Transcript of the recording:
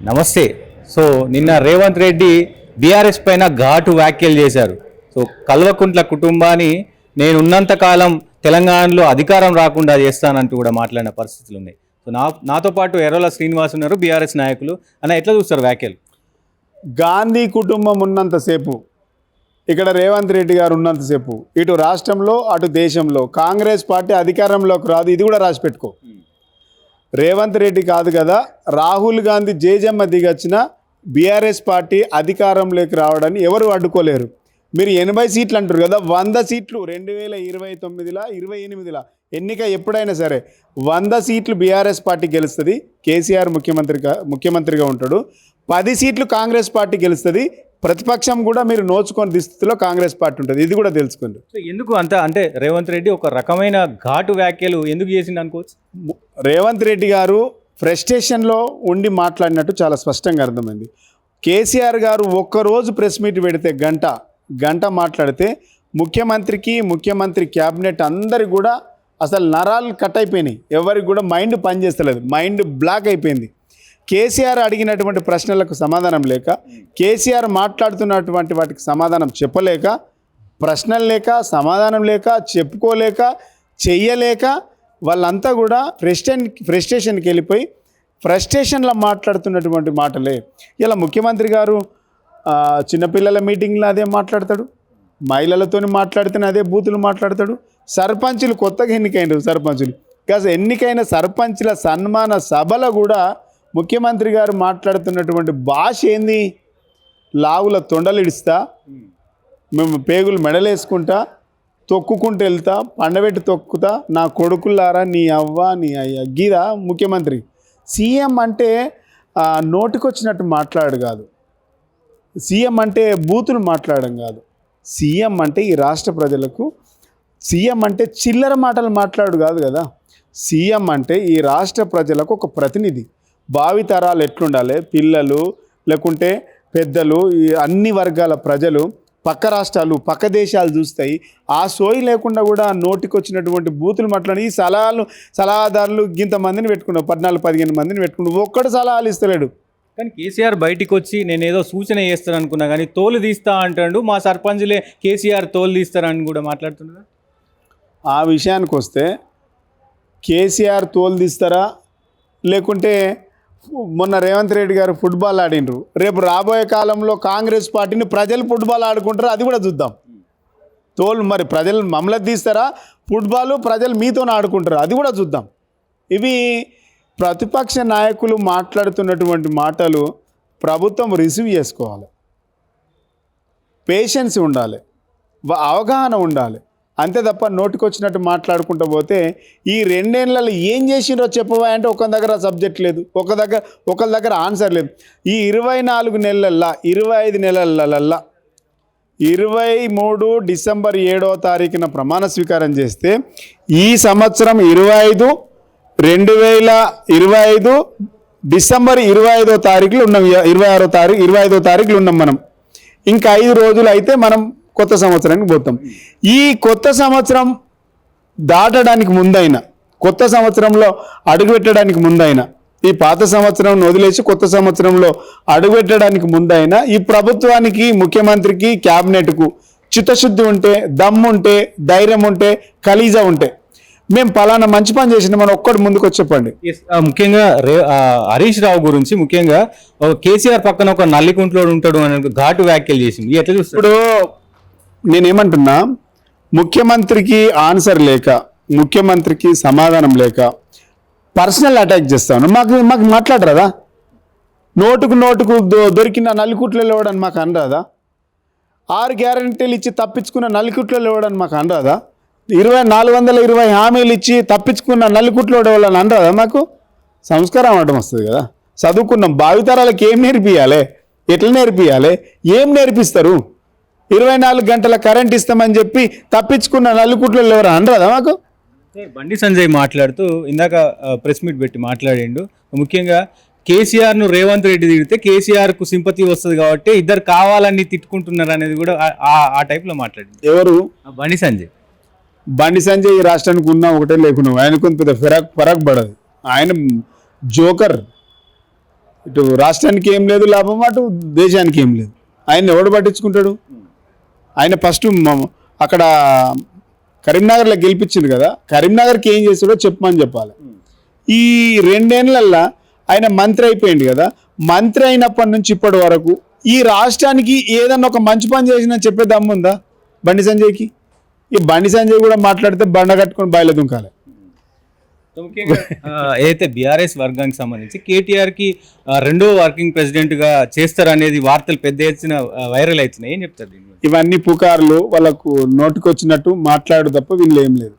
నమస్తే. సో నిన్న రేవంత్ రెడ్డి బీఆర్ఎస్ పైన ఘాటు వ్యాఖ్యలు చేశారు. సో కల్వకుంట్ల కుటుంబాన్ని నేనున్నంత కాలం తెలంగాణలో అధికారం రాకుండా చేస్తానంటూ కూడా మాట్లాడిన పరిస్థితులు ఉన్నాయి. సో నాతో పాటు ఎర్రల శ్రీనివాస్ ఉన్నారు, బీఆర్ఎస్ నాయకులు. అన్న ఎట్లా చూస్తారు వ్యాఖ్యలు? గాంధీ కుటుంబం ఉన్నంతసేపు, ఇక్కడ రేవంత్ రెడ్డి గారు ఉన్నంతసేపు, ఇటు రాష్ట్రంలో అటు దేశంలో కాంగ్రెస్ పార్టీ అధికారంలోకి రాదు. ఇది కూడా రాసి పెట్టుకో. రేవంత్ రెడ్డి కాదు కదా, రాహుల్ గాంధీ జేజమ్మ దిగొచ్చిన బీఆర్ఎస్ పార్టీ అధికారంలోకి రావడాన్ని ఎవరు అడ్డుకోలేరు. మీరు 80 సీట్లు అంటారు కదా, 100 సీట్లు 2029లా 28లా ఎన్నిక ఎప్పుడైనా సరే 100 సీట్లు బీఆర్ఎస్ పార్టీ గెలుస్తుంది. కేసీఆర్ ముఖ్యమంత్రిగా ఉంటాడు. 10 సీట్లు కాంగ్రెస్ పార్టీ గెలుస్తుంది. ప్రతిపక్షం కూడా మీరు నోచుకొని దుస్థితిలో కాంగ్రెస్ పార్టీ ఉంటుంది. ఇది కూడా తెలుసుకోండి. సో ఎందుకు అంత అంటే రేవంత్ రెడ్డి ఒక రకమైన ఘాటు వ్యాఖ్యలు ఎందుకు చేసిండు అనుకోవచ్చు? రేవంత్ రెడ్డి గారు ఫ్రస్ట్రేషన్లో ఉండి మాట్లాడినట్టు చాలా స్పష్టంగా అర్థమైంది. కేసీఆర్ గారు ఒక్కరోజు ప్రెస్ మీట్ పెడితే గంట మాట్లాడితే ముఖ్యమంత్రి క్యాబినెట్ అందరికి కూడా అసలు నరాలు కట్ అయిపోయినాయి. ఎవరికి కూడా మైండ్ పనిచేస్తలేదు, మైండ్ బ్లాక్ అయిపోయింది. కేసీఆర్ అడిగినటువంటి ప్రశ్నలకు సమాధానం లేక, కేసీఆర్ మాట్లాడుతున్నటువంటి వాటికి సమాధానం చెప్పలేక, ప్రశ్నలు లేక, సమాధానం లేక, చెప్పుకోలేక, చెయ్యలేక వాళ్ళంతా కూడా ఫ్రస్ట్రేషన్కి వెళ్ళిపోయి ఫ్రస్ట్రేషన్లో మాట్లాడుతున్నటువంటి మాటలే. ఇలా ముఖ్యమంత్రి గారు చిన్నపిల్లల మీటింగ్లో అదే మాట్లాడతాడు, మహిళలతో మాట్లాడితేనే అదే బూతులు మాట్లాడతాడు. సర్పంచులు కొత్తగా ఎన్నికైన సర్పంచులు కాస్త ఎన్నికైన సర్పంచుల సన్మాన సభలో కూడా ముఖ్యమంత్రి గారు మాట్లాడుతున్నటువంటి భాష ఏంది? లావుల తొండలిడుస్తా, మేము పేగులు మెడలేసుకుంటా, తొక్కుకుంటూ వెళ్తా, పండబెట్టి తొక్కుతా, నా కొడుకులారా, నీ అవ్వ నీ అయ్య గీదా ముఖ్యమంత్రి. సీఎం అంటే నోటికొచ్చినట్టు మాట్లాడు కాదు, సీఎం అంటే బూతులు మాట్లాడడం కాదు. సీఎం అంటే ఈ రాష్ట్ర ప్రజలకు, సీఎం అంటే చిల్లర మాటలు మాట్లాడు కాదు కదా. సీఎం అంటే ఈ రాష్ట్ర ప్రజలకు ఒక ప్రతినిధి. భావితరాలు ఎట్లుండాలి, పిల్లలు లేకుంటే పెద్దలు, ఈ అన్ని వర్గాల ప్రజలు పక్క రాష్ట్రాలు పక్క దేశాలు చూస్తాయి. ఆ సోయి లేకుండా కూడా నోటికొచ్చినటువంటి బూతులు మాట్లాడి ఈ సలహాదారులు ఇంతమందిని పెట్టుకున్నావు, 14-15 మందిని పెట్టుకున్నావు, ఒక్కడు సలహాలు ఇస్తలేడు. కానీ కేసీఆర్ బయటికి వచ్చి నేను ఏదో సూచన చేస్తాను అనుకున్నా కానీ తోలు తీస్తా అంటాడు. మా సర్పంచ్లే కేసీఆర్ తోలు తీస్తారని కూడా మాట్లాడుతున్నారు. ఆ విషయానికి వస్తే కేసీఆర్ తోలు తీస్తారా, లేకుంటే మొన్న రేవంత్ రెడ్డి గారు ఫుట్బాల్ ఆడినరు, రేపు రాబోయే కాలంలో కాంగ్రెస్ పార్టీని ప్రజలు ఫుట్బాల్ ఆడుకుంటారు, అది కూడా చూద్దాం. తోలు మరి ప్రజలు మమ్మల్ని తీస్తారా, ఫుట్బాల్ ప్రజలు మీతో ఆడుకుంటారు, అది కూడా చూద్దాం. ఇవి ప్రతిపక్ష నాయకులు మాట్లాడుతున్నటువంటి మాటలు ప్రభుత్వం రిసీవ్ చేసుకోవాలి. పేషెన్స్ ఉండాలి, అవగాహన ఉండాలి. అంతే తప్ప నోటికొచ్చినట్టు మాట్లాడుకుంటూ పోతే ఈ 2 ఏళ్లలో ఏం చేసిండ్రో చెప్పవా అంటే ఒక దగ్గర సబ్జెక్ట్ లేదు, ఒకరి దగ్గర ఆన్సర్ లేదు. ఈ 24 నెలలల్లా 25 నెలలల్లా 23 డిసెంబర్ 7వ తారీఖున ప్రమాణ స్వీకారం చేస్తే ఈ సంవత్సరం 2025 డిసెంబర్ 25వ తారీఖులో ఉన్నాం, 25వ తారీఖులో ఉన్నాం మనం. ఇంకా 5 రోజులు అయితే మనం కొత్త సంవత్సరానికి పోతాం. ఈ కొత్త సంవత్సరం దాటడానికి ముందైనా, కొత్త సంవత్సరంలో అడుగుపెట్టడానికి ముందైనా, ఈ పాత సంవత్సరం వదిలేసి కొత్త సంవత్సరంలో అడుగుపెట్టడానికి ముందైనా ఈ ప్రభుత్వానికి, ముఖ్యమంత్రికి, క్యాబినెట్కు చిత్తశుద్ధి ఉంటే, దమ్ముంటే, ధైర్యం ఉంటే, ఖలీజా ఉంటే మేము పలానా మంచి పని చేసిన మనం ఒక్కటి ముందుకు వచ్చి చెప్పండి. ముఖ్యంగా హరీష్ రావు గురించి, ముఖ్యంగా కేసీఆర్ పక్కన ఒక నల్లికుంట్లో ఉంటాడు అని ఘాటు వ్యాఖ్యలు చేసింది. ఎట్లా చూస్తారు? ఇప్పుడు నేనేమంటున్నా, ముఖ్యమంత్రికి ఆన్సర్ లేక, ముఖ్యమంత్రికి సమాధానం లేక పర్సనల్ అటాక్ చేస్తాను. మాకు మాట్లాడరాదా? నోటుకు దొరికిన నల్లికుట్లలో ఇవ్వడానికి మాకు అనరాదా? 6 గ్యారంటీలు ఇచ్చి తప్పించుకున్న నల్లికుట్లలో ఇవ్వడానికి మాకు అనరాదా? 420 హామీలు ఇచ్చి తప్పించుకున్న నల్లికుట్లో వాళ్ళని అనరాదా? మాకు సంస్కారం అవ్వడం వస్తుంది కదా. చదువుకున్నాం, భావితరాలకు ఏం నేర్పియాలి, ఎట్లా నేర్పియాలి, ఏం నేర్పిస్తారు? 24 గంటల కరెంట్ ఇస్తామని చెప్పి తప్పించుకున్న నల్లికుట్లలో ఎవరు అనరాదా మాకు? బండి సంజయ్ మాట్లాడుతూ ఇందాక ప్రెస్ మీట్ పెట్టి మాట్లాడిండు. ముఖ్యంగా కేసీఆర్ను రేవంత్ రెడ్డి తిడితే కేసీఆర్కు సింపతి వస్తుంది కాబట్టి ఇద్దరు కావాలని తిట్టుకుంటున్నారు అనేది కూడా ఆ టైప్లో మాట్లాడింది. ఎవరు? బండి సంజయ్. బండి సంజయ్ ఈ రాష్ట్రానికి ఉన్నా ఒకటే, లేకున్నా ఆయనకు పెద్ద ఫరక్ పడదు. ఆయన జోకర్. ఇటు రాష్ట్రానికి ఏం లేదు లాభం, అటు దేశానికి ఏం లేదు. ఆయన ఎవడు పట్టించుకుంటాడు? ఆయన ఫస్ట్ అక్కడ కరీంనగర్లో గెలిపించింది కదా, కరీంనగర్కి ఏం చేస్తాడో చెప్పమని చెప్పాలి. ఈ 2 ఏళ్లల్లో ఆయన మంత్రి అయిపోయింది కదా, మంత్రి అయినప్పటి నుంచి ఇప్పటి వరకు ఈ రాష్ట్రానికి ఏదన్నా ఒక మంచి పని చేసినా చెప్పే దమ్ముందా బండి సంజయ్కి? ఈ బండి సంజయ్ కూడా మాట్లాడితే బండ కట్టుకొని బయలు దుంకాలి. ఏదైతే బీఆర్ఎస్ వర్గానికి సంబంధించి కేటీఆర్కి 2వ వర్కింగ్ ప్రెసిడెంట్గా చేస్తారనేది వార్తలు పెద్ద ఎత్తున వైరల్ అవుతున్నాయి, ఏం చెప్తారు దీన్ని? ఇవన్నీ పుకార్లు, వాళ్ళకు నోటికొచ్చినట్టు మాట్లాడు తప్ప వీళ్ళు ఏం లేదు.